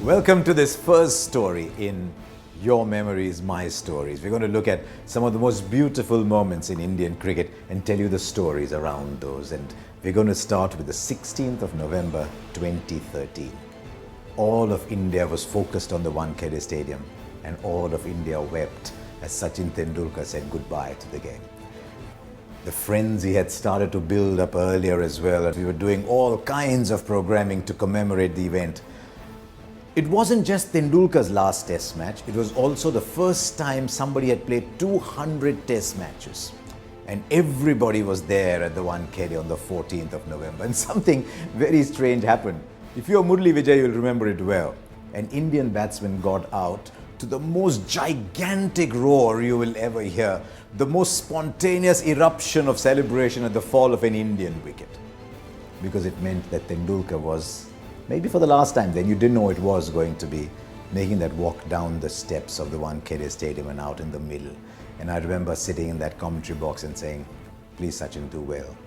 Welcome to this first story in Your Memories, My Stories. We're going to look at some of the most beautiful moments in Indian cricket and tell you the stories around those. And we're going to start with the 16th of November 2013. All of India was focused on the Wankhede Stadium and all of India wept as Sachin Tendulkar said goodbye to the game. The frenzy had started to build up earlier as well, and we were doing all kinds of programming to commemorate the event. It wasn't just Tendulkar's last test match, it was also the first time somebody had played 200 test matches. And everybody was there at the Wankhede on the 14th of November. And something very strange happened. If you're Murli Vijay, you'll remember it well. An Indian batsman got out to the most gigantic roar you will ever hear, the most spontaneous eruption of celebration at the fall of an Indian wicket. Because it meant that Tendulkar was, maybe for the last time then, you didn't know it was going to be, making that walk down the steps of the Wankhede Stadium and out in the middle. And I remember sitting in that commentary box and saying, please Sachin, do well.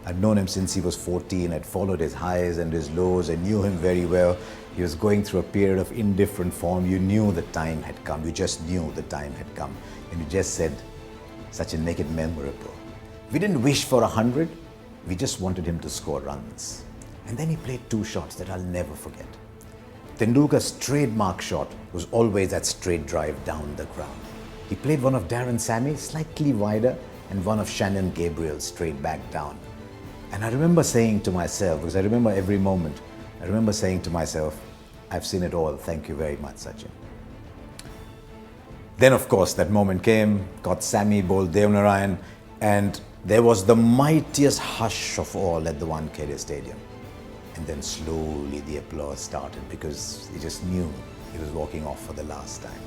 I'd known him since he was 14, I'd followed his highs and his lows and knew him very well. He was going through a period of indifferent form. You knew the time had come. You just knew the time had come. And you just said, Sachin, make it memorable. We didn't wish for 100. We just wanted him to score runs. And then he played two shots that I'll never forget. Tendulkar's trademark shot was always that straight drive down the ground. He played one of Darren Sammy slightly wider and one of Shannon Gabriel straight back down. And I remember saying to myself, because I remember every moment, I remember saying to myself, I've seen it all, thank you very much, Sachin. Then of course that moment came, got Sammy, bowled Devnarayan, and there was the mightiest hush of all at the Wankhede Stadium. And then slowly the applause started because he just knew he was walking off for the last time.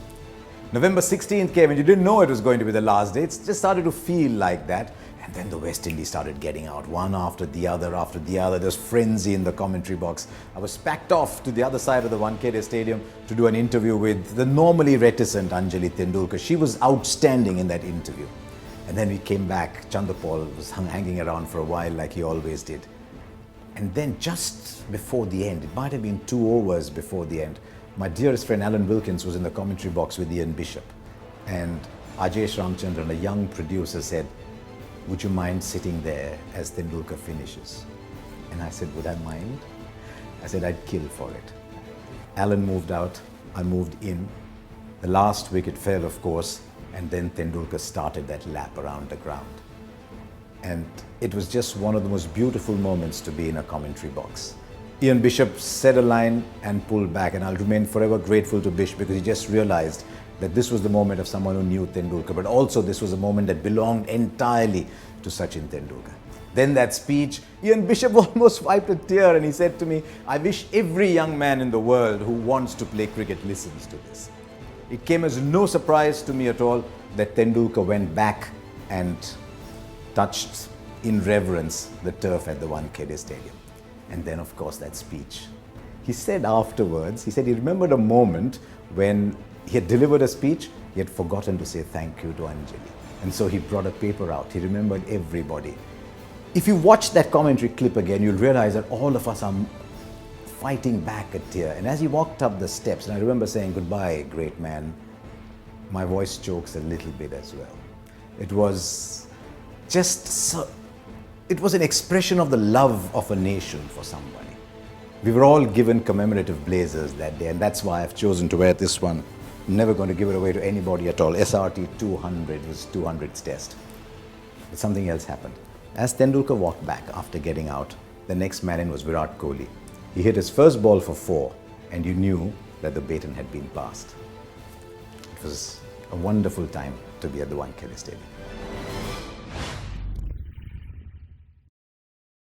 November 16th came and you didn't know it was going to be the last day. It just started to feel like that. And then the West Indies started getting out, one after the other. There was frenzy in the commentary box. I was packed off to the other side of the Wankhede Stadium to do an interview with the normally reticent Anjali Tendulkar. She was outstanding in that interview. And then we came back. Chandrapal was hanging around for a while like he always did. And then just before the end, it might have been 2 overs before the end, my dearest friend Alan Wilkins was in the commentary box with Ian Bishop. And Ajesh Ramchandran, a young producer, said, would you mind sitting there as Tendulkar finishes? And I said, would I mind? I said, I'd kill for it. Alan moved out, I moved in. The last wicket fell, of course, and then Tendulkar started that lap around the ground. And it was just one of the most beautiful moments to be in a commentary box. Ian Bishop said a line and pulled back, and I'll remain forever grateful to Bish because he just realized that this was the moment of someone who knew Tendulkar, but also this was a moment that belonged entirely to Sachin Tendulkar. Then that speech, Ian Bishop almost wiped a tear and he said to me, I wish every young man in the world who wants to play cricket listens to this. It came as no surprise to me at all that Tendulkar went back and touched in reverence the turf at the Wankhede Stadium. And then of course that speech. He said afterwards, he said he remembered a moment when he had delivered a speech, he had forgotten to say thank you to Anjali. And so he brought a paper out, he remembered everybody. If you watch that commentary clip again, you'll realize that all of us are fighting back a tear. And as he walked up the steps, and I remember saying, goodbye, great man, my voice chokes a little bit as well. It was just so, it was an expression of the love of a nation for somebody. We were all given commemorative blazers that day, and that's why I've chosen to wear this one. I'm never going to give it away to anybody at all. SRT 200 was 200th test. But something else happened. As Tendulkar walked back after getting out, the next man in was Virat Kohli. He hit his first ball for 4, and you knew that the baton had been passed. It was a wonderful time to be at the Wankhede Stadium.